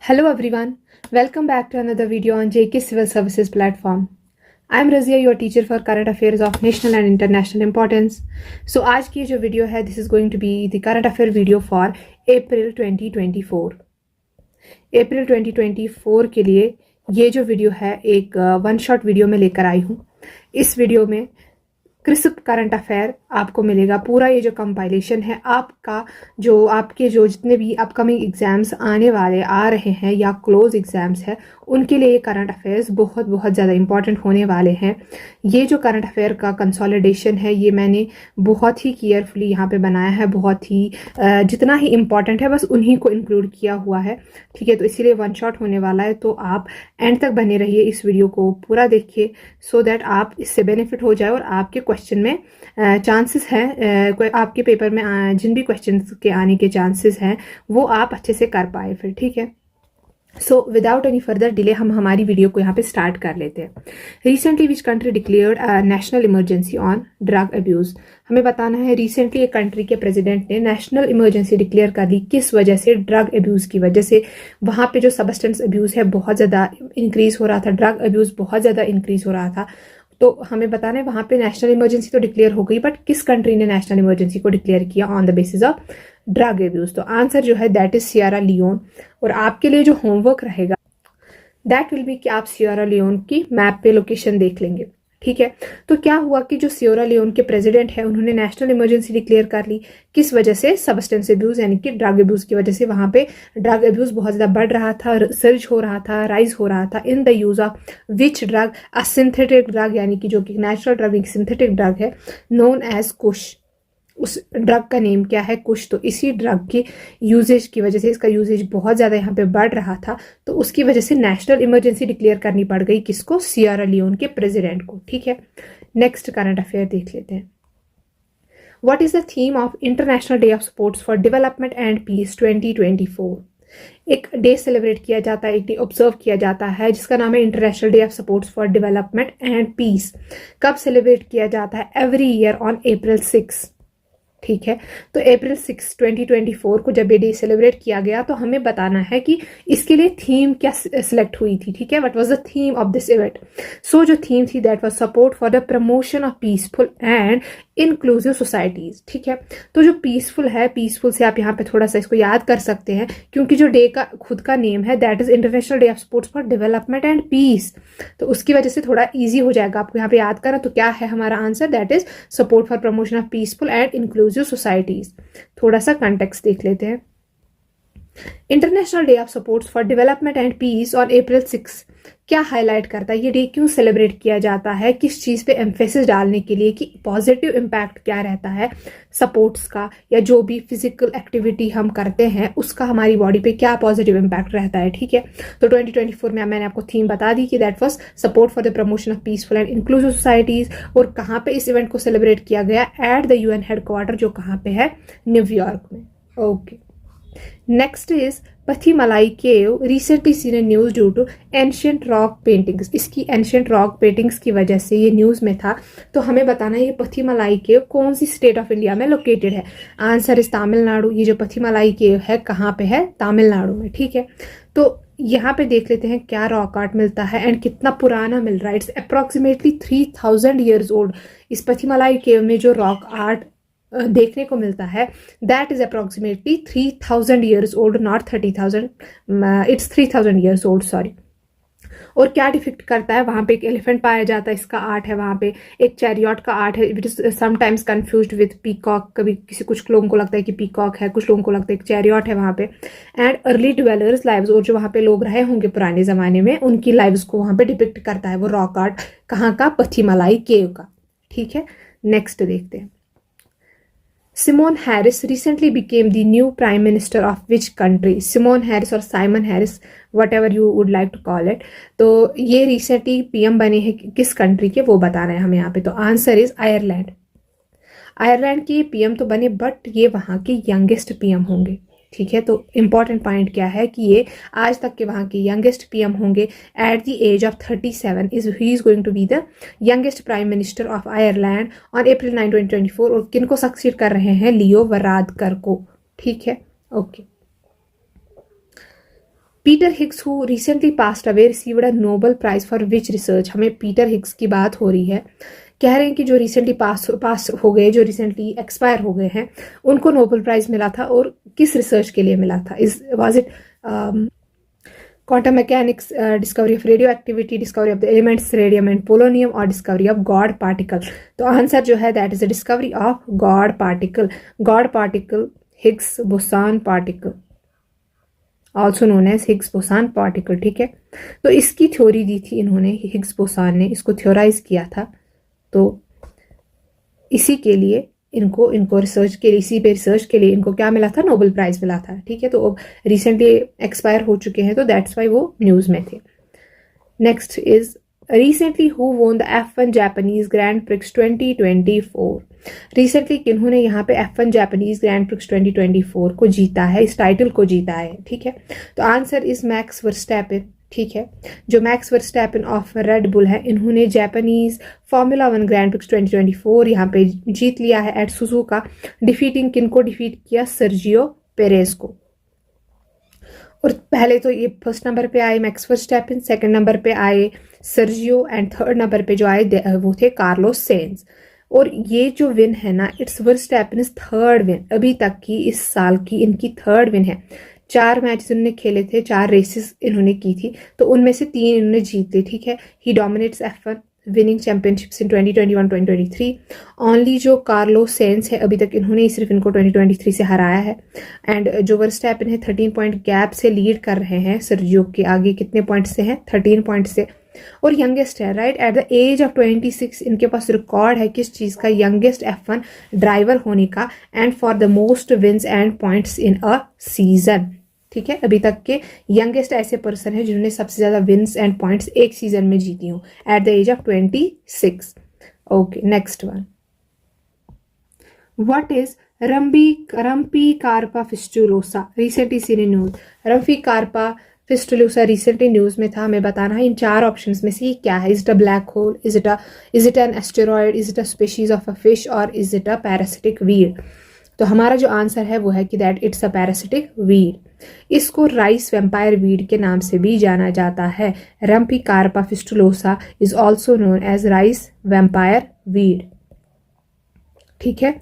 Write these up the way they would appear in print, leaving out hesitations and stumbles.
Hello everyone, welcome back to another video on JK Civil Services platform. I am Razia, your teacher for current affairs of national and international importance. So आज की जो video है, this is going to be the current affair video for April 2024. April 2024 के लिए ये जो video है एक वन शॉट वीडियो में लेकर आई हूँ. इस वीडियो में क्रिस्प करंट अफेयर आपको मिलेगा. पूरा ये जो कंपाइलेशन है आपके जो जितने भी अपकमिंग एग्जाम्स आने वाले आ रहे हैं या क्लोज एग्जाम्स है उनके लिए ये करंट अफेयर्स बहुत बहुत ज़्यादा इंपॉर्टेंट होने वाले हैं. ये जो करंट अफेयर का कंसोलिडेशन है ये मैंने बहुत ही केयरफुली यहाँ पे बनाया है. बहुत ही जितना ही इम्पॉर्टेंट है बस उन्हीं को इंक्लूड किया हुआ है. ठीक है, तो इसीलिए वन शॉट होने वाला है. तो आप एंड तक बने रहिए, इस वीडियो को पूरा देखिए सो दैट आप इससे बेनिफिट हो जाए और आपके क्वेश्चन में चांसेस हैं, आपके पेपर में जिन भी क्वेश्चन के आने के चांसेस हैं वो आप अच्छे से कर पाए फिर. ठीक है, so without any further delay हम हमारी वीडियो को यहाँ पे स्टार्ट कर लेते हैं. Recently which country declared national emergency on drug abuse. हमें बताना है रिसेंटली एक कंट्री के प्रेसिडेंट ने नेशनल इमरजेंसी डिक्लेयर कर दी. किस वजह से? ड्रग अब्यूज की वजह से. वहाँ पे जो सबस्टेंस अब्यूज है बहुत ज़्यादा इंक्रीज हो रहा था, ड्रग अब्यूज बहुत ज़्यादा इंक्रीज हो रहा था. तो हमें बताना है वहाँ पे नेशनल इमरजेंसी तो डिक्लेयर हो गई, बट किस कंट्री ने नेशनल इमरजेंसी को डिक्लेयर किया on the basis of drug abuse. तो आंसर जो है दैट इज सियरा लियोन. और आपके लिए जो होमवर्क रहेगा दैट विल बी कि आप सियरा लियोन की मैप पे लोकेशन देख लेंगे. ठीक है, तो क्या हुआ कि जो सियरा लियोन के प्रेसिडेंट है उन्होंने नेशनल इमरजेंसी डिक्लेयर कर ली. किस वजह से? सबस्टेंस अब्यूज यानी कि ड्रग अब्यूज की वजह से. वहां पे ड्रग अब्यूज बहुत ज्यादा बढ़ रहा था, सर्ज हो रहा था, राइज हो रहा था in the use of which drug? A synthetic drug, यानी कि जो कि नेचुरल ड्रग एक सिंथेटिक ड्रग है नोन एज कुश. उस ड्रग का नेम क्या है? कुश. तो इसी ड्रग की यूजेज की वजह से इसका यूजेज बहुत ज़्यादा यहाँ पे बढ़ रहा था, तो उसकी वजह से नेशनल इमरजेंसी डिक्लेयर करनी पड़ गई. किसको? सियरा लियोन के प्रेसिडेंट को. ठीक है, नेक्स्ट करंट अफेयर देख लेते हैं. What is the theme of international day of sports for development and peace 2024. एक डे सेलिब्रेट किया जाता है, एक डे ऑब्जर्व किया जाता है जिसका नाम है international day of sports for development and peace. कब सेलिब्रेट किया जाता है? Every year on April 6. ठीक है, तो April 6, 2024 को जब ये डे सेलिब्रेट किया गया तो हमें बताना है कि इसके लिए थीम क्या सिलेक्ट हुई थी. ठीक है, what was the theme of this event? So जो थीम थी that was support for the promotion of peaceful and inclusive societies. ठीक है, तो जो पीसफुल है, पीसफुल से आप यहाँ पे थोड़ा सा इसको याद कर सकते हैं क्योंकि जो डे का खुद का नेम है that is international day of sports for development and peace, तो उसकी वजह से थोड़ा ईजी हो जाएगा आपको यहाँ पे याद करना. तो क्या है हमारा answer? That is support for promotion of peaceful and inclusive societies. थोड़ा सा कंटेक्स्ट देख लेते हैं. International day of sports for development and peace on April 6 क्या हाईलाइट करता है? ये डे क्यों सेलिब्रेट किया जाता है? किस चीज़ पे एम्फेसिस डालने के लिए कि पॉजिटिव इम्पैक्ट क्या रहता है सपोर्ट्स का, या जो भी फिजिकल एक्टिविटी हम करते हैं उसका हमारी बॉडी पे क्या पॉजिटिव इम्पैक्ट रहता है. ठीक है, तो 2024 में मैंने आपको थीम बता दी कि that was support for the promotion of peaceful and inclusive societies. और कहाँ पे इस इवेंट को सेलिब्रेट किया गया? एट द UN हेडक्वार्टर, जो कहाँ पे है? न्यूयॉर्क में. Okay, next is Pathimalai cave recently seen a news due to ancient rock paintings. इसकी एंशियंट रॉक पेंटिंग्स की वजह से ये न्यूज में था. तो हमें बताना है ये पथीमलाई केव कौन सी स्टेट ऑफ इंडिया में लोकेटेड है? Answer is Tamil Nadu. ये जो पथीमलाई केव है कहाँ पे है? तमिलनाडु में. ठीक है, तो यहाँ पे देख लेते हैं क्या रॉक आर्ट मिलता है एंड कितना पुराना मिल रहा है. It's approximately 3000 years old. इस पथीमलाई केव में जो रॉक आर्ट देखने को मिलता है that is approximately 3000 years old, not 30,000. It's 3000 years old, sorry. और क्या डिफिक्ट करता है? वहाँ पे एक एलिफेंट पाया जाता है, इसका आर्ट है. वहाँ पे एक चैरियट का आर्ट है, it is sometimes confused with peacock. कभी कुछ लोगों को लगता है कि पीकॉक है, कुछ लोगों को लगता है कि चैरियट है वहाँ पे. एंड अर्ली ड्वेलर्स लाइव्स, और जो वहाँ पे लोग रहे होंगे पुराने जमाने में उनकी लाइव्स को वहाँ पे डिपिक्ट करता है वो रॉक आर्ट. कहाँ का? पथीमलाई केव का. ठीक है, नेक्स्ट देखते हैं. Simon Harris recently became the new prime minister of which country? Simon Harris और Simon Harris, whatever you would like to call it. तो ये रिसेंटली पीएम बने हैं किस कंट्री के, वो बताना है हमें यहाँ पे. तो आंसर इज आयरलैंड. आयरलैंड के पीएम तो बने बट ये वहाँ के यंगेस्ट पीएम होंगे. ठीक है, तो इंपॉर्टेंट पॉइंट क्या है कि ये आज तक के वहाँ के यंगेस्ट पीएम होंगे. At the age of 37 he is going to be the youngest prime minister of Ireland on April 9, 2024. और किनको सक्सीड कर रहे हैं? लियो वरादकर को. ठीक है, okay. Peter Higgs who recently passed away received a Nobel prize for which research. हमें Peter Higgs की बात हो रही है, कह रहे हैं कि जो रिसेंटली पास हो गए, जो रिसेंटली एक्सपायर हो गए हैं, उनको नोबेल प्राइज मिला था, और किस रिसर्च के लिए मिला था? Is was it quantum mechanics, discovery of radioactivity, discovery of the elements radium and polonium, और discovery of God particle? तो आंसर जो है that is the discovery of God particle. God particle, Higgs boson particle, also known as Higgs boson particle. ठीक है, तो इसकी theory दी थी इन्होंने, हिग्स बोसान ने इसको थ्योराइज किया था। तो इसी के लिए इनको रिसर्च के लिए, इसी पे रिसर्च के लिए इनको क्या मिला था? नोबेल प्राइज मिला था। ठीक है, तो अब रिसेंटली एक्सपायर हो चुके हैं, तो दैट्स वाई वो न्यूज में थे। Next is recently who won the F1 Japanese Grand Prix 2024। Recently किन्होंने यहाँ पे F1 जापानीज ग्रैंड प्रिक्स 2024 को जीता है, इस टाइटल को जीता है। ठीक है, तो आंसर इज मैक्स वर्स्टैपेन। ठीक है, जो max Verstappen of red bull है, इन्होंने जापानीज फार्मूला 1 ग्रैंड प्रिक्स 2024 यहाँ पे जीत लिया है एट सुजुका, डिफीटिंग किनको डिफीट किया? सर्जियो पेरेज को। और पहले तो ये फर्स्ट नंबर पे आए मैक्स वर्स्टैपेन, सेकंड नंबर पे आए सर्जियो, एंड थर्ड नंबर पे जो आए वो थे कार्लोस सेंज। और ये जो विन है ना, it's Verstappen is third win अभी तक की, इस साल की इनकी थर्ड विन है। 4 मैच इन्होंने खेले थे, 4 रेसेस इन्होंने की थी, तो उनमें से 3 इन्होंने जीते। ठीक है, ही डोमिनेट्स F1 विनिंग चैंपियनशिप्स इन 2021-2023। ओनली जो कार्लोस सेंस है, अभी तक इन्होंने सिर्फ इनको 2023 से हराया है। एंड जो वर्स्टैपेन है 13 पॉइंट गैप से लीड कर रहे हैं सर्जियो के आगे। कितने पॉइंट से हैं? 13 पॉइंट से। और यंगेस्ट है, right, at the age of 26 इनके पास रिकॉर्ड है किस चीज़ का? यंगेस्ट F1 ड्राइवर होने का, and for the most wins and points in a season. ठीक है, अभी तक के यंगेस्ट ऐसे पर्सन है जिन्होंने सबसे ज्यादा विन्स एंड पॉइंट्स एक सीजन में जीती हूँ, at the age of 26। Okay, next one, what is Rhamphicarpa fistulosa? Recently seen in news. Rhamphicarpa fistulosa recently news में था। हमें बताना है इन 4 ऑप्शंस में से ये क्या है? Is it a black hole, is it an asteroid, is it a species of a fish, और is it a parasitic weed? तो हमारा जो आंसर है वो है कि that it's a parasitic weed. इसको राइस वेम्पायर वीड के नाम से भी जाना जाता है। Rhamphicarpa fistulosa is also known as rice vampire weed. ठीक है,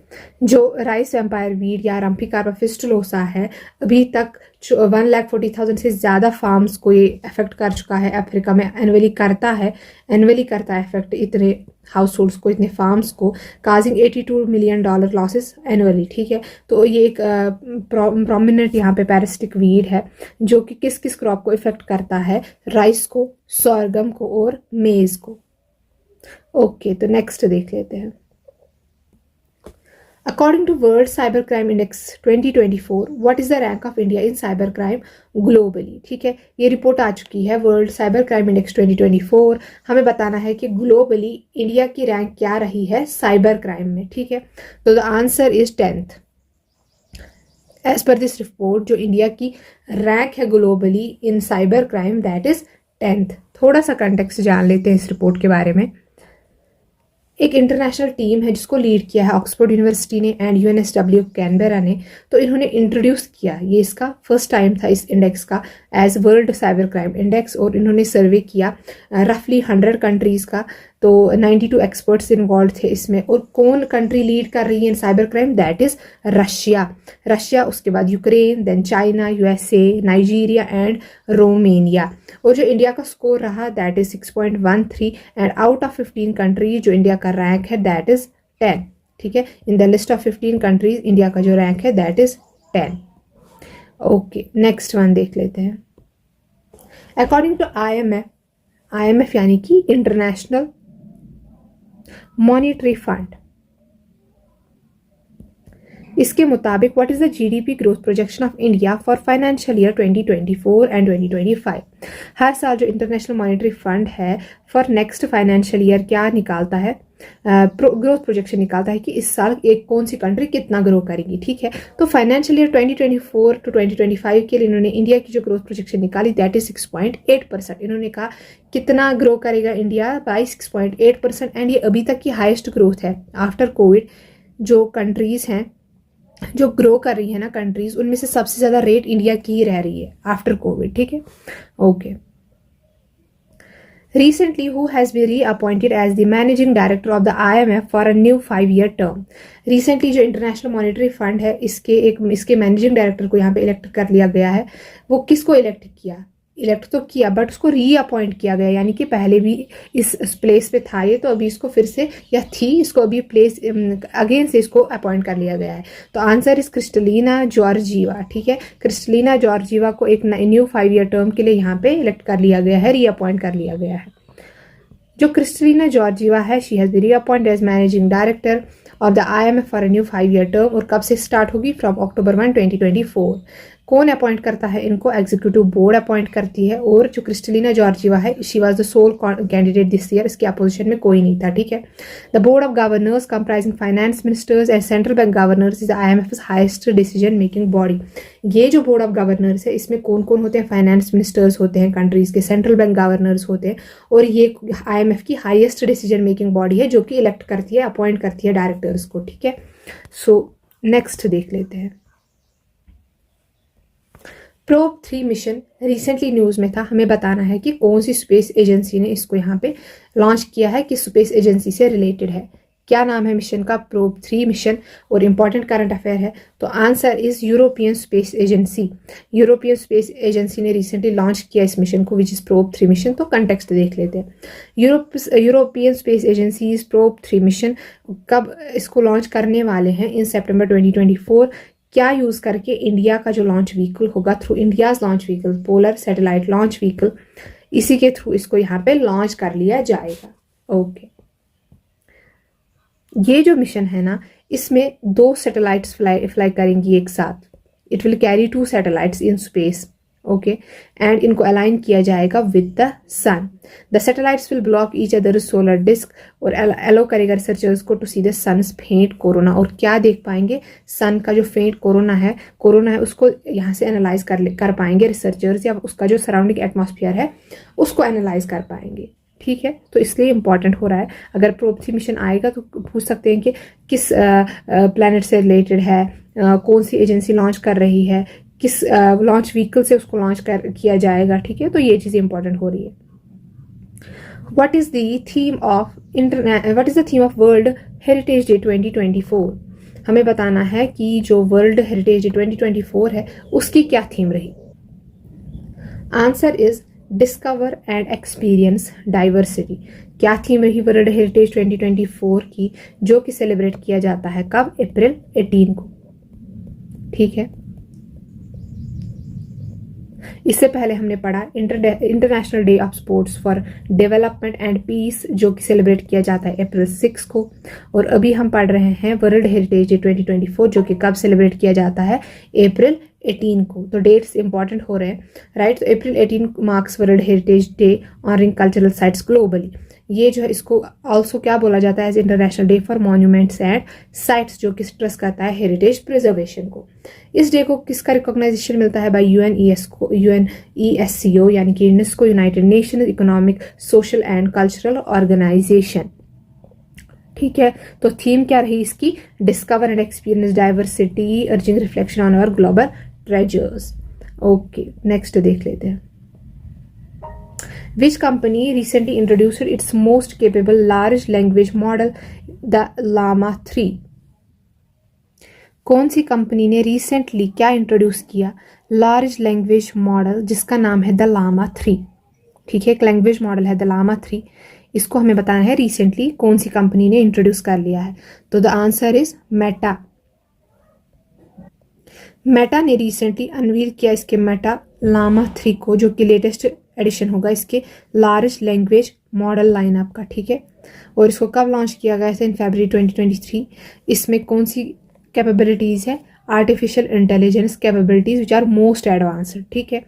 जो राइस वेम्पायर वीड या रम्पी कार्पा फिस्टुलोसा है, अभी तक 1,40,000 से ज़्यादा फार्म्स को ये अफेक्ट कर चुका है अफ्रीका में। एनुअली करता है अफेक्ट इतने हाउस होल्ड्स को, इतने फार्म्स को, काजिंग $82 मिलियन लॉसेस एनुअली। ठीक है, तो ये एक प्रोमिनेंट यहाँ पे पैरासिटिक वीड है जो कि किस किस क्रॉप को इफेक्ट करता है? राइस को, सोरगम को और मेज को। ओके, तो नेक्स्ट देख लेते हैं। According to World Cybercrime Index 2024, what is the rank of India in cybercrime globally? ठीक है, ये रिपोर्ट आ चुकी है वर्ल्ड साइबर क्राइम इंडेक्स 2024। हमें बताना है कि ग्लोबली इंडिया की रैंक क्या रही है साइबर क्राइम में। ठीक है, तो the answer is 10th। As per this report जो इंडिया की रैंक है globally in cyber crime, that is 10th। थोड़ा सा कंटेक्स्ट जान लेते हैं इस रिपोर्ट के बारे में। एक इंटरनेशनल टीम है जिसको लीड किया है ऑक्सफोर्ड यूनिवर्सिटी ने एंड UNSW कैनबेरा ने। तो इन्होंने इंट्रोड्यूस किया, ये इसका फर्स्ट टाइम था इस इंडेक्स का, as world cyber crime index. और इन्होंने सर्वे किया रफली 100 कंट्रीज़ का। तो 92 एक्सपर्ट्स इन्वॉल्व थे इसमें। और कौन कंट्री लीड कर रही है in cyber crime? That is Russia, उसके बाद Ukraine, then China, USA, Nigeria and Romania. और जो इंडिया का स्कोर रहा that is 6.13, and out of 15 countries जो इंडिया का रैंक है दैट इज 10। ठीक है, in the list of 15 countries India का जो रैंक है that is 10। Okay, next one देख लेते हैं। अकॉर्डिंग टू IMF यानी कि इंटरनेशनल मॉनिटरी फंड, इसके मुताबिक what is the GDP growth projection of India for financial year 2024 and 2025? हर साल जो इंटरनेशनल मॉनिटरी फंड है फॉर नेक्स्ट फाइनेंशियल ईयर क्या निकालता है? ग्रोथ प्रोजेक्शन निकालता है कि इस साल एक कौन सी कंट्री कितना ग्रो करेगी। ठीक है, तो फाइनेंशियल ईयर 2024 टू 2025 के लिए इन्होंने इंडिया की जो ग्रोथ प्रोजेक्शन निकाली दैट इज 6.8%। इन्होंने कहा कितना ग्रो करेगा इंडिया बाई 6.8%, एंड ये अभी तक की हाईएस्ट ग्रोथ है आफ्टर कोविड। जो कंट्रीज हैं जो ग्रो कर रही है ना कंट्रीज, उनमें से सबसे ज़्यादा रेट इंडिया की ही रह रही है आफ्टर कोविड, ठीक है। Okay. Recently, who has been reappointed as the managing director of the IMF for a new 5-year term? Recently जो इंटरनेशनल मॉनेटरी फंड है इसके मैनेजिंग डायरेक्टर को यहाँ पे इलेक्ट कर लिया गया है। वो किसको इलेक्ट किया? इलेक्ट तो किया बट उसको रीअपॉइंट किया गया, यानी कि पहले भी इस प्लेस पे था ये, तो अभी इसको फिर से या थी, इसको अभी प्लेस अगेन से इसको अपॉइंट कर लिया गया है। तो आंसर इज क्रिस्टलिना जॉर्जीवा, ठीक है। क्रिस्टलिना जॉर्जीवा को एक न्यू 5-year टर्म के लिए यहाँ पे इलेक्ट कर लिया गया है, रीअपॉइंट कर लिया गया है। जो क्रिस्टलिना जॉर्जीवा है, she has been reappointed as managing director of the IMF for a new 5-year term. और कब से स्टार्ट होगी? From October 1, 2024। कौन अपॉइंट करता है इनको? एग्जीक्यूटिव बोर्ड अपॉइंट करती है। और जो क्रिस्टलिना जॉर्जीवा है, she was the sole candidate this year, इसकी अपोजिशन में कोई नहीं था, ठीक है। The board of governors comprising finance ministers and central bank governors is IMF's highest decision making body. ये जो बोर्ड ऑफ गवर्नर्स है, इसमें कौन कौन होते हैं? फाइनेंस मिनिस्टर्स होते हैं कंट्रीज के, सेंट्रल बैंक गवर्नर्स होते हैं, और ये IMF की हाईएस्ट डिसीजन मेकिंग बॉडी है जो कि इलेक्ट करती है, अपॉइंट करती है डायरेक्टर्स को, ठीक है। सो नेक्स्ट देख लेते हैं। प्रोब 3 मिशन रिसेंटली न्यूज़ में था। हमें बताना है कि कौन सी स्पेस एजेंसी ने इसको यहाँ पे लॉन्च किया है, किस स्पेस एजेंसी से रिलेटेड है। क्या नाम है मिशन का? Probe 3 mission. और इम्पॉर्टेंट करंट अफेयर है, तो answer is European space agency. European space agency ने रिसेंटली लॉन्च किया इस मिशन को, विच इज प्रोब 3 मिशन। तो कंटेक्स्ट देख लेते हैं। European space agency is probe 3 mission कब इसको लॉन्च करने वाले हैं? इन सितंबर 2024। क्या यूज करके? इंडिया का जो लॉन्च व्हीकल होगा, through India's launch vehicle, polar satellite launch vehicle, इसी के थ्रू इसको यहाँ पे लॉन्च कर लिया जाएगा। ओके। ये जो मिशन है ना, इसमें 2 सैटेलाइट्स फ्लाई करेंगी एक साथ। It will carry 2 satellites in space, okay, and इनको अलाइन किया जाएगा with the sun. The satellites will block each other solar disc और अलो करेगा रिसर्चर्स को to see the sun's faint corona. और क्या देख पाएंगे? सन का जो फेंट कोरोना है उसको यहाँ से एनालाइज कर पाएंगे रिसर्चर्स, या उसका जो सराउंडिंग एटमॉस्फेयर है उसको एनालाइज कर पाएंगे, ठीक है। तो इसलिए इंपॉर्टेंट हो रहा है। अगर प्रोब 3 मिशन आएगा तो पूछ सकते हैं कि किस प्लैनेट से रिलेटेड है, कौन सी एजेंसी लॉन्च कर रही है, किस लॉन्च व्हीकल से उसको लॉन्च किया जाएगा, ठीक है। तो ये चीज़ इंपॉर्टेंट हो रही है। What is the theme of world heritage day 2024? हमें बताना है कि जो वर्ल्ड हेरिटेज डे 2024 है उसकी क्या थीम रही। Answer is discover and experience diversity. क्या थीम रही वर्ल्ड हेरिटेज 2024 की, जो कि सेलिब्रेट किया जाता है कब? अप्रैल 18 को, ठीक है। इससे पहले हमने पढ़ा international day of sports for development and peace, जो कि सेलिब्रेट किया जाता है अप्रैल 6 को। और अभी हम पढ़ रहे हैं वर्ल्ड हेरिटेज डे 2024, जो कि कब सेलिब्रेट किया जाता है? अप्रैल 18 को। तो डेट्स इंपॉर्टेंट हो रहे हैं, राइट। तो April 18 marks world heritage day honouring cultural sites globally. ये जो है इसको ऑल्सो क्या बोला जाता है? As international day for monuments and sites, जो कि स्ट्रेस करता है हेरिटेज प्रिजर्वेशन को। इस डे को किसका रिकॉग्नाइजेशन मिलता है? बाय UNESCO, यानी कि UNESCO, United Nation economic, social and cultural organisation, ठीक है। तो थीम क्या रही इसकी? Discover and experience diversity, urging reflection on our global treasures. Okay, next देख लेते हैं। Which company recently introduced its most capable large language model, the Llama 3? कौन सी कंपनी ने रिसेंटली क्या इंट्रोड्यूस किया? लार्ज लैंग्वेज मॉडल, जिसका नाम है द लामा 3, ठीक है। एक लैंग्वेज मॉडल है द लामा 3। इसको हमें बताना है रिसेंटली कौन सी कंपनी ने इंट्रोड्यूस कर लिया है। तो the answer is Meta. Meta ने रिसेंटली अनवील किया इसके मेटा लामा 3 को, जो कि लेटेस्ट एडिशन होगा इसके लार्ज लैंग्वेज मॉडल लाइनअप का, ठीक है। और इसको कब लॉन्च किया गया था? इन फरवरी 2023। इसमें कौन सी कैपेबिलिटीज़ है? Artificial intelligence capabilities which are most advanced, ठीक है।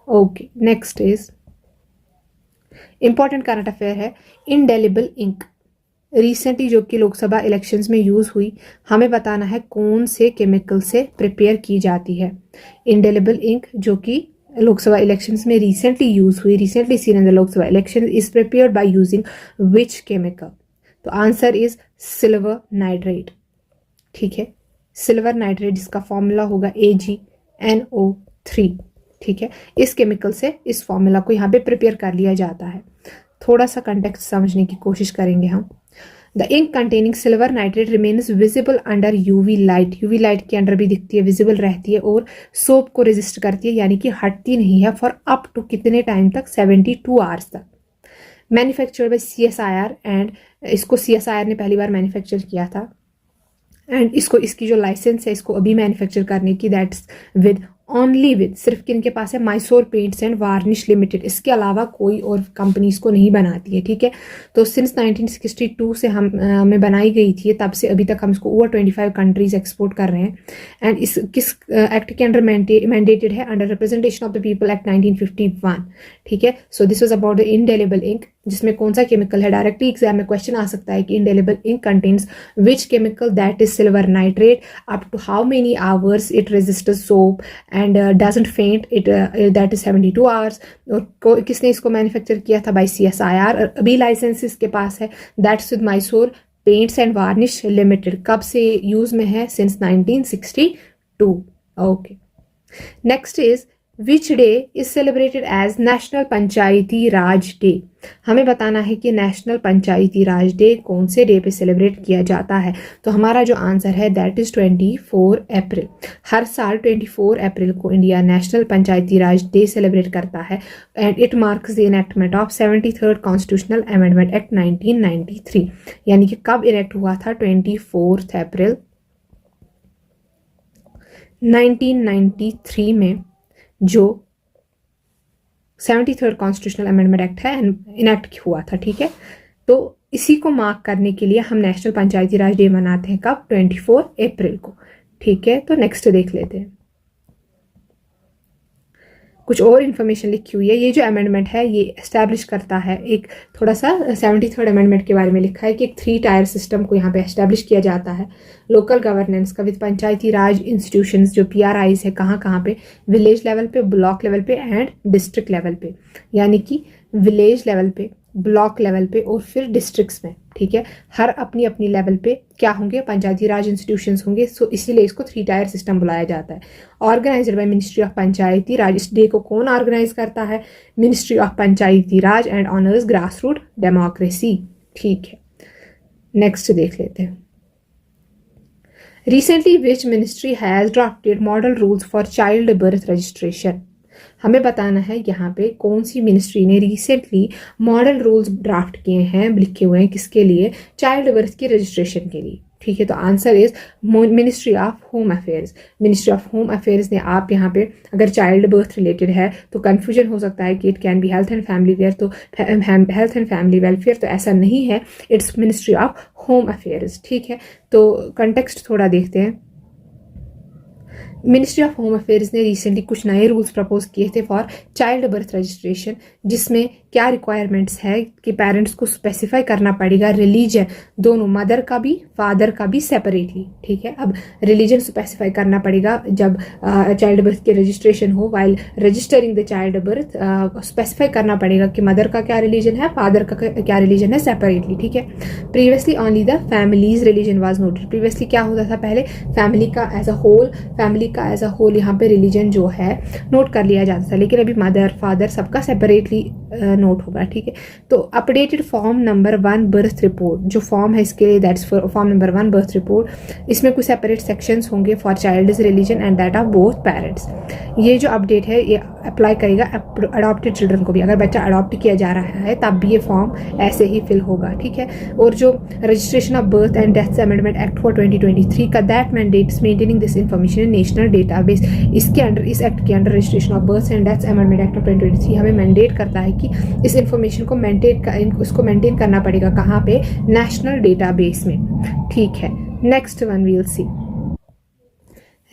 Okay, next is important current affair है। इंडेलिबल इंक रिसेंटली जो कि लोकसभा इलेक्शंस में यूज़ हुई, हमें बताना है कौन से केमिकल से प्रिपेयर की जाती है। इंडेलिबल इंक जो कि लोकसभा इलेक्शंस में रिसेंटली यूज हुई, recently seen in the Lok Sabha election, is prepared by using which chemical? तो आंसर इज सिल्वर नाइट्रेट, ठीक है। सिल्वर नाइट्रेट जिसका फॉर्मूला होगा AgNO3, ठीक है। इस केमिकल से इस फॉर्मूला को यहाँ पे प्रिपेयर कर लिया जाता है। थोड़ा सा कंटेक्स्ट समझने की कोशिश करेंगे हम। The ink containing silver nitrate remains visible under UV light, UV light के अंडर भी दिखती है, विजिबल रहती है और सोप को रेजिस्ट करती है, यानी कि हटती नहीं है फॉर अप टू कितने टाइम तक, 72 आवर्स तक। मैन्युफैक्चर्ड बाय CSIR, एंड इसको CSIR ने पहली बार मैन्युफैक्चर किया था, एंड इसकी जो लाइसेंस है इसको अभी मैन्युफैक्चर करने की, दैट्स विद ओनली विद, सिर्फ किनके पास है, Mysore paints and varnish limited, इसके अलावा कोई और कंपनी इसको नहीं बनाती है, ठीक है। तो सिंस 1962 से हमें बनाई गई थी, तब से अभी तक हम इसको ओवर 25 कंट्रीज एक्सपोर्ट कर रहे हैं। एंड इस किस एक्ट के अंडर मैंडेटेड है, under representation of the people act 1951, ठीक है। So this was about the indelible ink, जिसमें कौन सा केमिकल है। डायरेक्टली एग्जाम में क्वेश्चन आ सकता है कि indelible ink contains which chemical, that is silver nitrate, up to how many hours it resists soap and doesn't faint it, that is 72 hours. और किसने इसको मैन्युफैक्चर किया था, बाय CSIR। अभी लाइसेंस इसके पास है, that's with Mysore paints and varnish limited. कब से यूज में है, since 1962। Okay, next is which day is celebrated as national Panchayati Raj day. हमें बताना है कि नेशनल पंचायती राज डे कौन से डे पे सेलिब्रेट किया जाता है। तो हमारा जो आंसर है दैट इज 24 अप्रैल। हर साल 24 अप्रैल को India national Panchayati Raj day celebrate करता है, and it marks the enactment of 73rd constitutional amendment act 1993। यानी कि कब इनेक्ट हुआ था, 24 अप्रैल 1993 में जो 73rd कॉन्स्टिट्यूशनल अमेंडमेंट एक्ट है इनेक्ट हुआ था, ठीक है। तो इसी को मार्क करने के लिए हम नेशनल पंचायती राज डे मनाते हैं, कब, 24 अप्रैल को, ठीक है। तो नेक्स्ट देख लेते हैं, कुछ और इन्फॉर्मेशन लिखी हुई है। ये जो अमेंडमेंट है ये एस्टैब्लिश करता है, एक थोड़ा सा 73rd अमेंडमेंट के बारे में लिखा है कि एक 3 टायर सिस्टम को यहाँ पे एस्टैब्लिश किया जाता है, लोकल गवर्नेंस का, विद पंचायती राज इंस्टीट्यूशंस जो PRIs है, कहाँ कहाँ पे, विलेज लेवल पे, ब्लॉक लेवल पे एंड डिस्ट्रिक्ट लेवल पे। यानी कि विलेज लेवल पे, ब्लॉक लेवल पे और फिर डिस्ट्रिक्ट्स में, ठीक है। हर अपनी अपनी लेवल पे क्या होंगे, पंचायती राज इंस्टीट्यूशंस होंगे। सो इसीलिए इसको 3 टायर सिस्टम बुलाया जाता है। Organised by ministry of Panchayati Raj. इस डे को कौन ऑर्गेनाइज करता है, ministry of Panchayati Raj, and honours grass root democracy, ठीक है। नेक्स्ट देख लेते हैं, recently which ministry has drafted model rules for child birth registration. हमें बताना है यहाँ पे कौन सी मिनिस्ट्री ने रिसेंटली मॉडल रूल्स ड्राफ्ट किए हैं, लिखे हुए हैं, किसके लिए, चाइल्ड बर्थ की रजिस्ट्रेशन के लिए, ठीक है। तो answer is ministry of home affairs. Ministry of home affairs ने, आप यहाँ पे अगर चाइल्ड बर्थ रिलेटेड है तो कंफ्यूजन हो सकता है कि it can be health and family वेयर, तो हेल्थ एंड फैमिली वेलफेयर, तो ऐसा नहीं है, it's ministry of home affairs, ठीक है। तो कंटेक्स्ट थोड़ा देखते हैं। मिनिस्ट्री ऑफ होम अफेयर्स ने रिसेंटली कुछ नए रूल्स प्रपोज किए थे फॉर चाइल्ड बर्थ रजिस्ट्रेशन, जिसमें क्या रिक्वायरमेंट्स है कि पेरेंट्स को स्पेसिफाई करना पड़ेगा रिलीजन, दोनों, मदर का भी फादर का भी सेपरेटली, ठीक है। अब रिलीजन स्पेसिफाई करना पड़ेगा जब चाइल्ड बर्थ की रजिस्ट्रेशन हो, while registering the child birth specify करना पड़ेगा कि मदर का क्या रिलीजन है, फादर का क्या रिलीजन है, सेपरेटली, ठीक है। Previously only the families religion was noted. Previously क्या होता था, पहले फैमिली का एज अ होल यहाँ पे रिलीजन जो है नोट कर लिया जाता था, लेकिन अभी मदर फादर सबका सेपरेटली नोट होगा, ठीक है। तो updated form number 1 birth report, जो फॉर्म है इसके लिए, that's form number 1 birth report, इसमें कुछ सेपरेट सेक्शंस होंगे for child's religion and that of both parents. ये जो अपडेट है ये अप्लाई करेगा अडॉप्टेड चिल्ड्रन को भी, अगर बच्चा अडॉप्ट किया जा रहा है तब भी ये फॉर्म ऐसे ही फिल होगा, ठीक है। और जो registration of birth and death amendment act for 2023 का, that mandates maintaining this information in national database. इसके अंडर, इस एक्ट के under registration of birth and death amendment act of 2023 हमें मैंडेट करता है कि इस इन्फॉर्मेशन को मेंटेन करना पड़ेगा, कहाँ पे, नेशनल डेटाबेस में, ठीक है। Next one will see,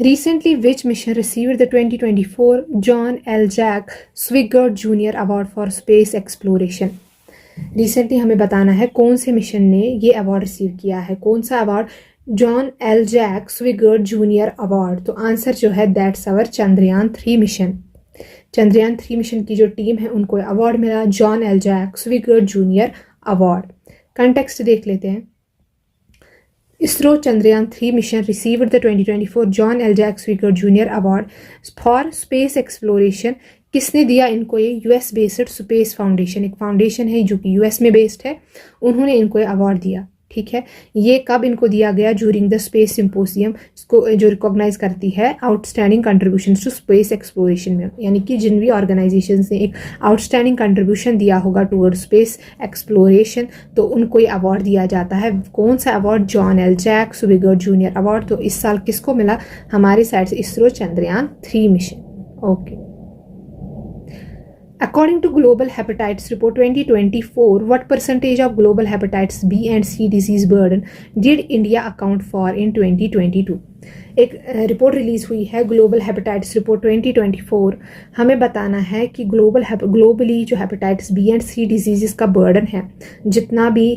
recently which mission received the 2024 John L. Jack Swigert Jr. Award for Space Exploration। Recently हमें बताना है कौन से मिशन ने ये अवार्ड रिसीव किया है, कौन सा award, John L Jack Swigert Junior award. तो आंसर जो है दैट्स अवर चंद्रयान 3 मिशन। चंद्रयान 3 मिशन की जो टीम है उनको अवार्ड मिला John L Jack Swigert Junior award. Context देख लेते हैं। ISRO Chandrayaan 3 mission received the 2024 John L. Jack Swigert Jr. Award for Space Exploration. किसने दिया इनको ये? यूएस बेस्ड स्पेस फाउंडेशन, एक फाउंडेशन है जो कि यूएस में बेस्ड है, उन्होंने इनको ये अवार्ड दिया। ठीक है, ये कब इनको दिया गया? ज्यूरिंग द स्पेस सिंपोसियम, इसको जो रिकॉग्नाइज करती है outstanding contributions to space exploration में, यानी कि जिन भी ऑर्गेनाइजेशंस ने एक आउटस्टैंडिंग कंट्रीब्यूशन दिया होगा टूवर्ड स्पेस एक्सप्लोरेशन, तो उनको ये अवार्ड दिया जाता है। कौन सा award? John L Jack Swigert Junior award. तो इस साल किसको मिला? हमारी साइड से ISRO Chandrayaan 3 mission. Okay. According to Global Hepatitis Report 2024, what percentage of global hepatitis B and C disease burden did India account for in 2022? एक report release हुई है ग्लोबल हेपेटाइटिस रिपोर्ट 2024। हमें बताना है कि ग्लोबली जो hepatitis B and C disease का burden है, जितना भी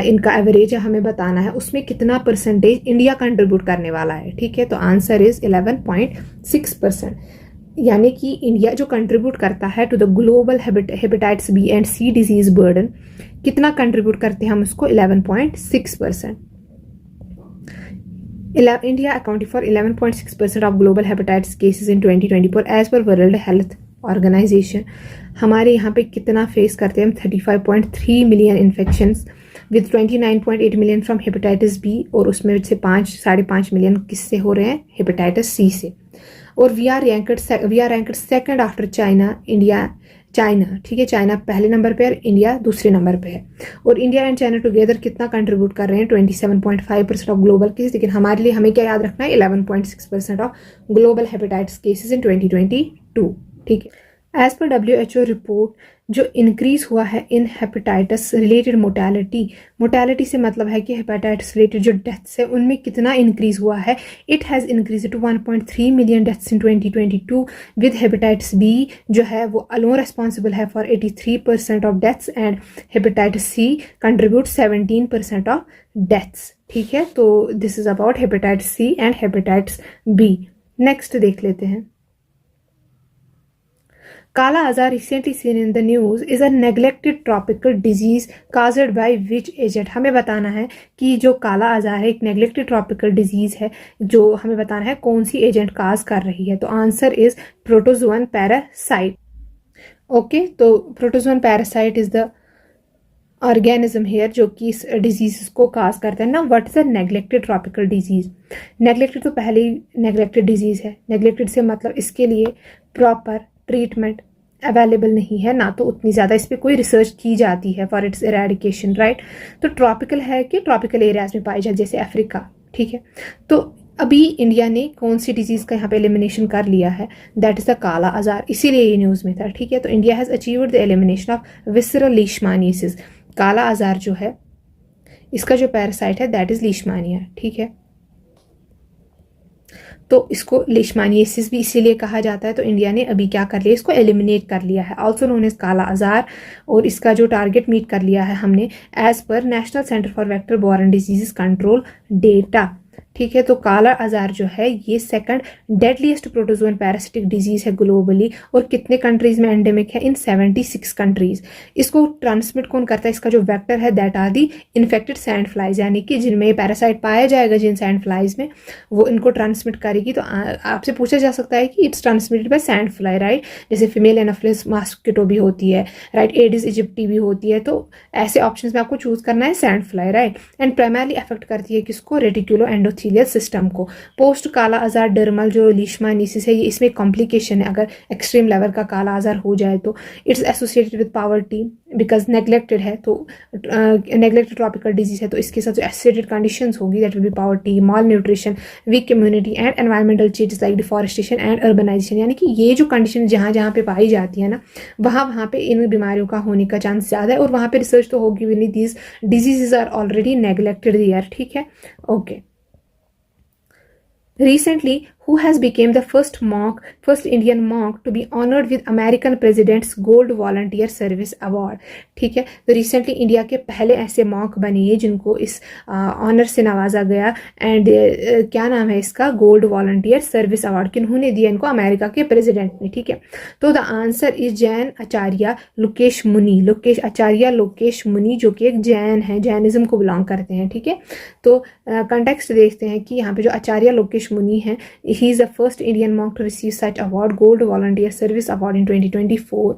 इनका एवरेज है, हमें बताना है उसमें कितना परसेंटेज इंडिया कंट्रीब्यूट करने वाला है। ठीक है, तो आंसर इज 11.6%, यानी कि इंडिया जो कंट्रीब्यूट करता है to the global hepatitis B and C disease burden, कितना कंट्रीब्यूट करते हैं हम उसको? 11.6%। India accounting for 11.6% of global hepatitis cases in 2024 as per world health organisation. हमारे यहाँ पे कितना फेस करते हैं हम? 35.3 million infections with 29.8 million from hepatitis B, और उसमें से 5.5 मिलियन किससे हो रहे हैं? हेपेटाइटिस सी से। और we are ranked second after China. ठीक है, चाइना पहले नंबर पे है, इंडिया दूसरे नंबर पे है। और इंडिया एंड चाइना टुगेदर कितना कंट्रीब्यूट कर रहे हैं? 27.5% ऑफ ग्लोबल केसेस। लेकिन हमारे लिए हमें क्या याद रखना है? 11.6% ऑफ ग्लोबल हेपेटाइटिस केसेस इन 2022। ठीक है, एज पर WHO रिपोर्ट जो इंक्रीज हुआ है इन हेपेटाइटिस रिलेटेड मोर्टेलिटी से मतलब है कि हेपेटाइटिस रिलेटेड जो डेथ्स है उनमें कितना इंक्रीज हुआ है? It has increase to 1.3 million deaths in 2022 with hepatitis B जो है वो अलोन रेस्पॉन्सिबल है for 83% of deaths and hepatitis C contribute 17% of deaths. ठीक है, तो this is about hepatitis C and hepatitis B. Next देख लेते हैं। Kala Azar, recently seen in the news, is a neglected tropical disease caused by which agent? हमें बताना है कि जो काला आजार है एक नेग्लेक्टेड ट्रॉपिकल डिजीज है, जो हमें बताना है कौन सी एजेंट काज कर रही है। तो answer is protozoan parasite. Okay, तो protozoan parasite is the organism here जो कि इस डिजीज को काज करता है ना। What is a neglected tropical disease? Neglected तो पहले ही नेग्लेक्टेड डिजीज है। नेग्लेक्टेड से मतलब इसके लिए प्रॉपर ट्रीटमेंट अवेलेबल नहीं है, ना तो उतनी ज़्यादा इस पर कोई रिसर्च की जाती है फॉर इट्स इरेडिकेशन, राइट। तो ट्रॉपिकल है कि ट्रॉपिकल एरियाज में पाई जाए, जैसे अफ्रीका। ठीक है, तो अभी इंडिया ने कौन सी डिजीज़ का यहाँ पे एलिमिनेशन कर लिया है? दैट इज़ द काला आजार, इसीलिए ये न्यूज़ में था। ठीक है, तो India has achieved the elimination of visceral leishmaniasis. Kala azar जो है इसका जो पैरासाइट है दैट इज़ लीशमानिया। ठीक है, तो इसको लीशमानियासिस भी इसीलिए कहा जाता है। तो इंडिया ने अभी क्या कर लिया? इसको एलिमिनेट कर लिया है, ऑल्सो नोन एज काला आजार। और इसका जो टारगेट मीट कर लिया है हमने as per national centre for vector borne disease control data. ठीक है, तो काला आजार जो है ये second deadliest protozoan parasitic disease है ग्लोबली, और कितने कंट्रीज में एंडेमिक है? इन 76 कंट्रीज। इसको ट्रांसमिट कौन करता है? इसका जो वेक्टर है that are the infected sand flies, यानी कि जिनमें ये पैरासाइट पाया जाएगा जिन सैंड फ्लाइज में, वो इनको ट्रांसमिट करेगी। तो आपसे पूछा जा सकता है कि it's transmitted by sand fly, right. जैसे फीमेल एनाफिलिस मॉस्किटो भी होती है, राइट, एडिस इजिप्टी भी होती है। तो ऐसे ऑप्शन में आपको चूज करना है sand fly, right. And primarily affect करती है किसको? रेटिकुलो एंडोथेलियल सिस्टम को। पोस्ट काला आजार डर्मल जो लीशमानियासिस है, ये इसमें कॉम्प्लिकेशन है। अगर एक्सट्रीम लेवल का काला आजार हो जाए तो it's associated with poverty because neglected है, तो नेग्लेक्टेड ट्रॉपिकल डिजीज है, तो इसके साथ जो एसोसिएटेड कंडीशंस होगी that will be poverty, malnutrition, weak community and environmental changes like deforestation and urbanisation. यानी कि ये जो कंडीशन जहाँ जहाँ पे पाई जाती है ना, वहाँ पे इन बीमारियों का होने का चांस ज़्यादा है, और वहाँ पे रिसर्च तो होगी भी नहीं। These diseases are already neglected there. ठीक है, okay. Recently, who has became the first Indian monk to be honored with American President's Gold Volunteer Service Award। ठीक है, तो रिसेंटली इंडिया के पहले ऐसे मॉन्क बने जिनको इस ऑनर से नवाजा गया। एंड क्या नाम है इसका? Gold volunteer service award. किन्होंने दिया इनको? अमेरिका के प्रेसिडेंट ने। ठीक है, तो the answer is Jain Acharya Lokesh Muni. Acharya Lokesh मुनि जो कि एक जैन है, जैनिज्म को बिलोंग करते हैं। ठीक है, तो कंटेक्स्ट देखते हैं कि यहाँ पे जो आचार्य लोकेश मुनि है, he is the first Indian monk to receive such award, gold volunteer service award in 2024।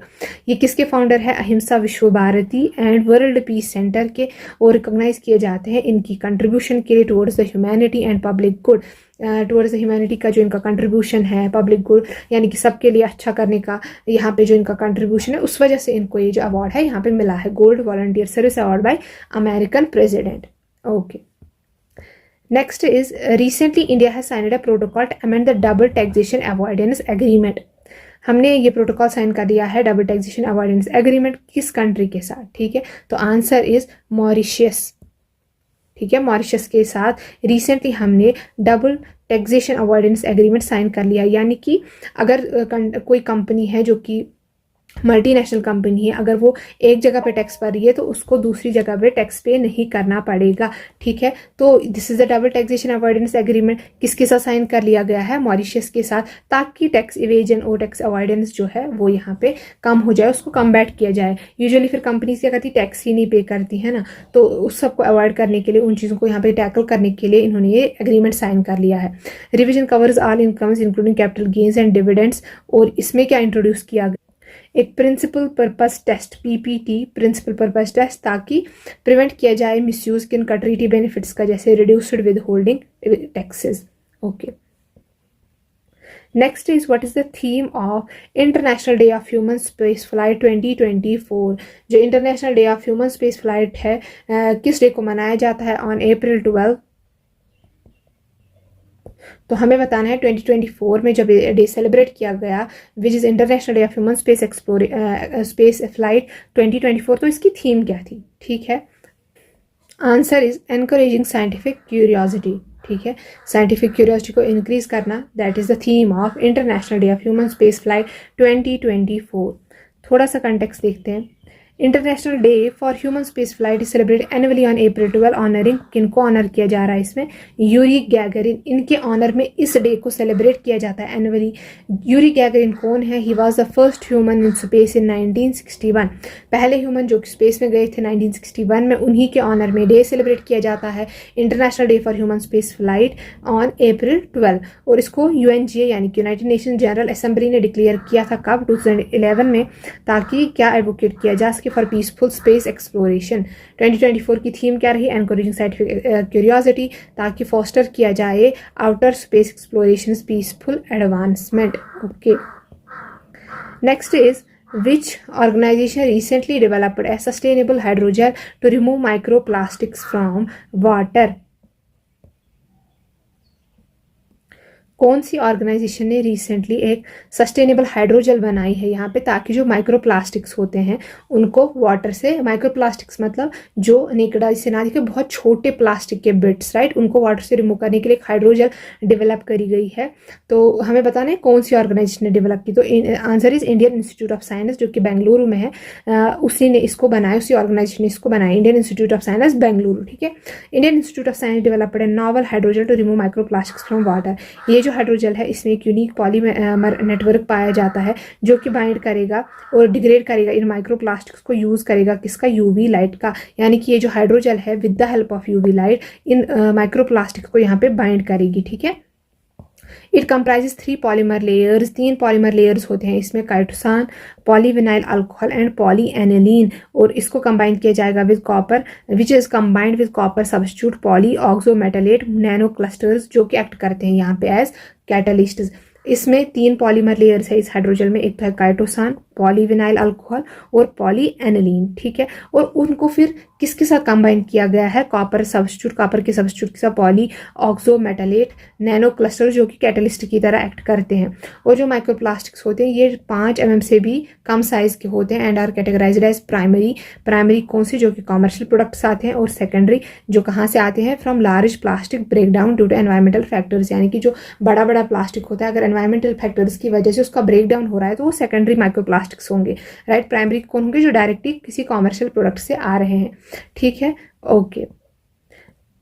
ये किसके फाउंडर है? Ahimsa Vishwa Bharati and world peace centre के, और रिकॉग्नाइज किए जाते हैं इनकी कंट्रीब्यूशन के लिए towards the humanity and public good. Towards the humanity का जो इनका कंट्रीब्यूशन है, पब्लिक गुड यानी कि सबके लिए अच्छा करने का यहाँ पे जो इनका कंट्रीब्यूशन है, उस वजह से इनको ये जो अवार्ड है यहाँ पे मिला है, gold volunteer service award bye American president. Okay, next is recently India has signed a protocol to amend the double taxation avoidance agreement। हमने ये प्रोटोकॉल साइन कर दिया है डबल टैक्सेशन अवॉइडेंस एग्रीमेंट किस कंट्री के साथ? ठीक है, तो आंसर इज मॉरिशस। ठीक है, मॉरिशस के साथ रिसेंटली हमने double taxation avoidance agreement sign कर लिया। यानी कि अगर कोई कंपनी है जो कि मल्टीनेशनल कंपनी है, अगर वो एक जगह पे टैक्स भर रही है तो उसको दूसरी जगह पे टैक्स पे नहीं करना पड़ेगा। ठीक है, तो this is the double taxation avoidance agreement किसके साथ साइन कर लिया गया है? मॉरिशस के साथ, ताकि टैक्स इवेजन और टैक्स अवॉइडेंस जो है वो यहाँ पे कम हो जाए, उसको कम्बैट किया जाए। यूजुअली फिर कंपनीज क्या करती, टैक्स ही नहीं पे करती है ना, तो उस सबको अवॉइड करने के लिए, उन चीज़ों को यहाँ पे टैकल करने के लिए इन्होंने ये एग्रीमेंट साइन कर लिया है। Revision covers all incomes including capital gains and dividends, और इसमें क्या इंट्रोड्यूस किया गया? एक principal purpose test, PPT, principal purpose test, ताकि प्रिवेंट किया जाए मिसयूज किन कटरीटी बेनिफिट्स का, जैसे reduced withholding taxes. Okay, next is what is the theme of international day of human space flight 2024। जो international day of human space flight है, किस day को मनाया जाता है? On April 12। तो हमें बताना है 2024 में जब डे सेलिब्रेट किया गया, which is international day of human space flight 2024, तो इसकी थीम क्या थी? ठीक है, answer is encouraging scientific curiosity. ठीक है, साइंटिफिक क्यूरियोसिटी को इंक्रीज करना, that is the theme of international day of human space flight 2024। थोड़ा सा कंटेक्स्ट देखते हैं। International day for human space flight is celebrate annually on April 12, honouring, किनको honour किया जा रहा है इसमें? Yuri Gagarin. इनके ऑनर में इस डे को सेलिब्रेट किया जाता है एनुअली। यूरी गैगरिन कौन है? He was the first human in space in 1961। पहले ह्यूमन जो स्पेस में गए थे 1961 में, उन्हीं के ऑनर में डे सेलिब्रेट किया जाता है, international day for human space flight on April 12। और इसको UNGA यानी कि यूनाइटेड नेशन जनरल असेंबली ने डिक्लेयर किया था कब? 2011 में, ताकि क्या एडवोकेट किया जा फॉर पीसफुल स्पेस एक्सप्लोरेशन। 2024 की थीम क्या रही? एनकरेजिंग साइंटिफिक क्यूरियोसिटी, ताकि फोस्टर किया जाए outer space exploration peaceful advancement. Okay, next is which organization recently developed a sustainable hydrogel to remove microplastics from water? कौन सी ऑर्गेनाइजेशन ने रिसेंटली एक sustainable hydrogel बनाई है यहाँ पे, ताकि जो माइक्रो प्लास्टिक्स होते हैं उनको वाटर से, माइक्रो प्लास्टिक्स मतलब जो नेकड़ा से ना दिखे बहुत छोटे प्लास्टिक के बिट्स, राइट, उनको वाटर से रिमूव करने के लिए एक हाइड्रोजेल डेवलप करी गई है। तो हमें बताना है कौन सी ऑर्गेनाइजेशन ने डेवलप की। तो answer is Indian institute of science, जो कि बेंगलुरु में है। उसी ने इसको बनाया, उसी ऑर्गेनाइजेशन ने इसको बनाया, Indian institute of science Bengaluru. ठीक है, Indian institute of science developed a novel hydrogel to remove micro plastics from water. ये जो हाइड्रोजेल है इसमें एक यूनिक पॉलीमर नेटवर्क पाया जाता है जो कि बाइंड करेगा और डिग्रेड करेगा इन माइक्रो प्लास्टिक्स को, यूज करेगा किसका? यूवी लाइट का। यानी कि ये जो हाइड्रोजेल है with the help of UV light इन माइक्रो प्लास्टिक्स को यहाँ पे बाइंड करेगी। ठीक है, it comprises 3 polymer layers, 3 polymer layers होते हैं इसमें, chitosan, polyvinyl alcohol and polyaniline. और इसको कंबाइन किया जाएगा with copper, which is combined with copper substitute polyoxometalate nanoclusters, जो कि एक्ट करते हैं यहाँ पे एज कैटलिस्ट्स। इसमें 3 पॉलीमर लेयर्स है इस हाइड्रोजेल में, एक तो है काइटोसान, पॉलीविनाइल अल्कोहल और पॉलीएनिलीन, ठीक है। और उनको फिर किसके साथ कंबाइन किया गया है, कॉपर सब्स्टिट्यूट, कॉपर के सब्स्टिट्यूट के साथ पॉली ऑक्सो मेटालेट नैनो क्लस्टर जो कि कैटलिस्ट की तरह एक्ट करते हैं। और जो माइक्रोप्लास्टिक्स होते हैं ये 5 mm से भी कम साइज के होते हैं and are categorised as primary कौन सी, जो कि कॉमर्शियल प्रोडक्ट्स आते हैं, और सेकेंडरी जो कहाँ से आते हैं, from large plastic break down due to environmental factors, यानी कि जो बड़ा बड़ा प्लास्टिक होता है अगर एनवायरमेंटल फैक्टर्स की वजह से उसका ब्रेक डाउन हो रहा है तो वो सेकेंडरी माइक्रोप्लास्टिक्स होंगे, राइट। प्राइमरी कौन होंगे, जो डायरेक्टली किसी कॉमर्शियल प्रोडक्ट से आ रहे हैं, ठीक है, okay.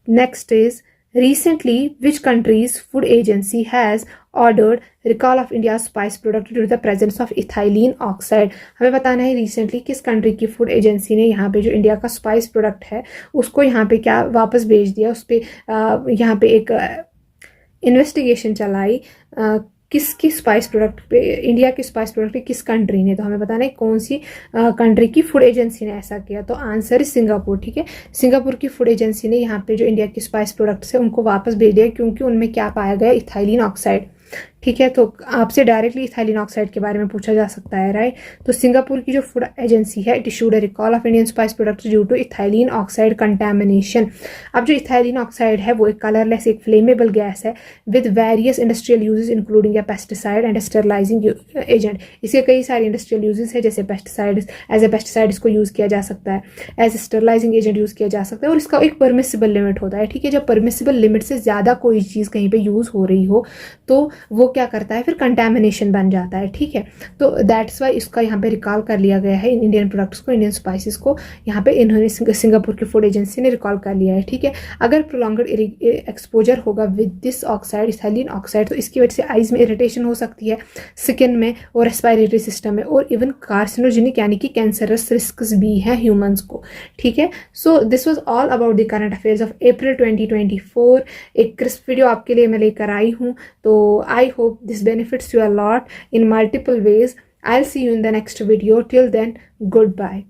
Next is recently which country's food agency has ordered recall of India's spice product due to the presence of ethylene oxide। हमें बताना है रिसेंटली किस कंट्री की फूड एजेंसी ने यहाँ पे जो इंडिया का स्पाइस प्रोडक्ट है उसको यहाँ पे क्या वापस भेज दिया, उस पर यहाँ पे एक इन्वेस्टिगेशन चलाई किसकी स्पाइस प्रोडक्ट पे, इंडिया की स्पाइस प्रोडक्ट पे किस कंट्री ने। तो हमें बताना है कौन सी कंट्री की फूड एजेंसी ने ऐसा किया। तो आंसर है सिंगापुर, ठीक है। सिंगापुर की फूड एजेंसी ने यहाँ पे जो इंडिया की स्पाइस प्रोडक्ट्स है उनको वापस भेज दिया क्योंकि उनमें क्या पाया गया, इथाइलिन ऑक्साइड, ठीक है। तो आपसे डायरेक्टली इथाइलिन ऑक्साइड के बारे में पूछा जा सकता है, राइट। तो सिंगापुर की जो फूड एजेंसी है it issued a recall of Indian spice products due to ethylene oxide contamination. अब जो इथाइलिन ऑक्साइड है वो एक कलरलेस, एक फ्लेमेबल गैस है with various industrial uses including a pesticide and sterilising agent. इसके कई सारे इंडस्ट्रियल यूजेस है, जैसे पेस्टिसाइड, एज ए पेस्टिसाइड इसको यूज़ किया जा सकता है, as a sterilising agent use किया जा सकता है, और इसका एक परमिसिबल लिमिट होता है, ठीक है। जब परमिसिबल लिमिट से ज़्यादा कोई चीज़ कहीं पर यूज़ हो रही हो तो वो क्या करता है, फिर कंटामिनेशन बन जाता है, ठीक है। तो दैट्स वाई इसका यहाँ पे रिकॉल कर लिया गया है, इंडियन प्रोडक्ट्स को, इंडियन स्पाइसेस को यहाँ पे इन्होंने सिंगापुर की फूड एजेंसी ने रिकॉल कर लिया है, ठीक है। अगर प्रोलॉन्ग्ड एक्सपोजर होगा with this oxide, ethylene oxide, तो इसकी वजह से आइज में इरिटेशन हो सकती है, स्किन में और रेस्पिरेटरी सिस्टम में, और इवन कार्सिनोजेनिक यानी कि कैंसरस रिस्क भी हैं ह्यूमंस को, ठीक है। So this was all about the current affairs of April 2024। एक क्रिस्प वीडियो आपके लिए मैं लेकर आई हूँ, तो I hope this benefits you a lot in multiple ways. I'll see you in the next video. Till then, goodbye.